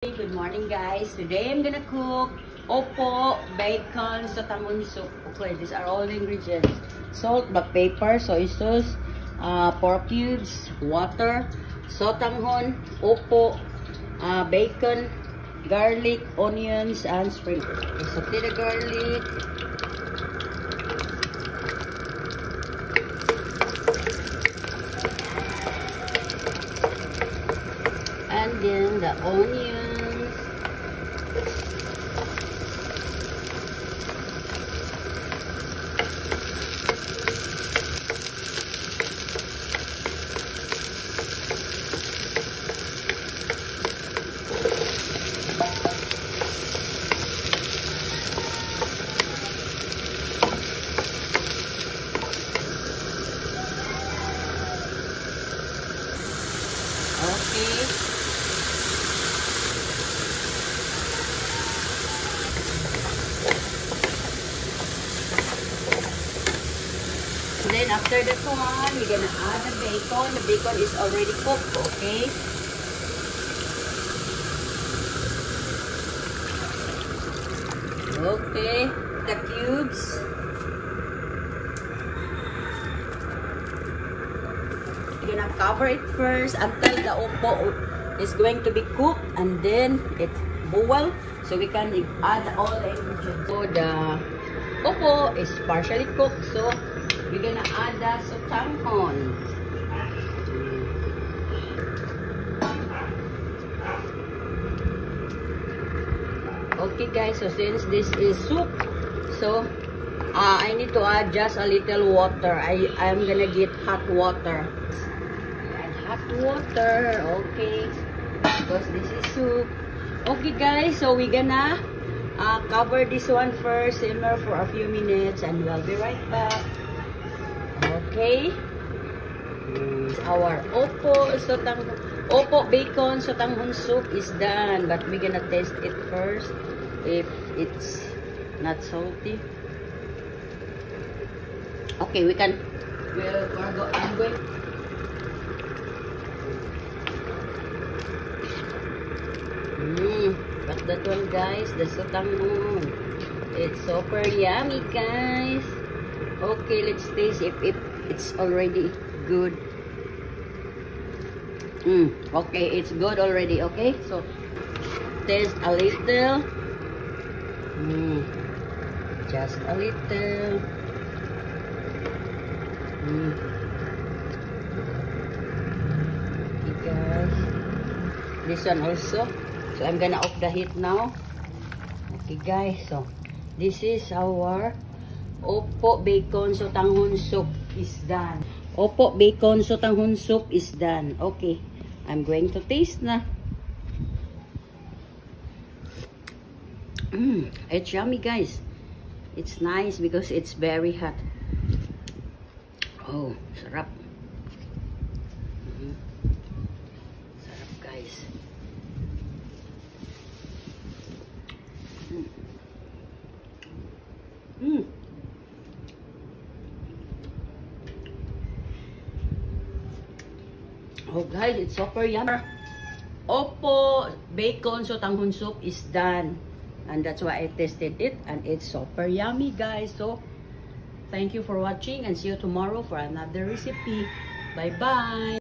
Good morning, guys. Today I'm gonna cook opo, bacon, sotanghon soup. Okay, these are all the ingredients: salt, black pepper, soy sauce, pork cubes, water, sotanghon, opo, bacon, garlic, onions, and spring. Okay, saute the garlic. And then the onions. Okay. Then after that one, we're gonna add the bacon. The bacon is already cooked, okay? Okay, the cubes. We're gonna cover it first until the opo is going to be cooked, and then it boil, so we can add all the ingredients. So the opo is partially cooked, so we're gonna add the sotanghon. Okay guys, so since this is soup, so I need to add just a little water. I'm gonna get hot water. Add hot water, okay, because this is soup. Okay guys, so we're gonna cover this one first, simmer for a few minutes, and we'll be right back. Okay, our opo bacon sotanghon soup is done, but we're gonna taste it first if it's not salty. Okay, I'm going. But that one, guys, the sotanghon, it's super yummy, guys. Okay, let's taste if it's already good. Okay, it's good already. Okay, so taste a little. Just a little. Okay, guys. This one also. So I'm gonna off the heat now. Okay, guys. So this is our opo bacon sotanghon soup is done. Opo bacon sotanghon soup is done. Okay, I'm going to taste na. It's yummy, guys. It's nice because it's very hot. Oh, sarap. Sarap, guys. Oh guys, it's super yummy. Opo bacon sotanghon soup is done, and that's why I tasted it, and it's super yummy, guys. So thank you for watching, and see you tomorrow for another recipe. Bye bye.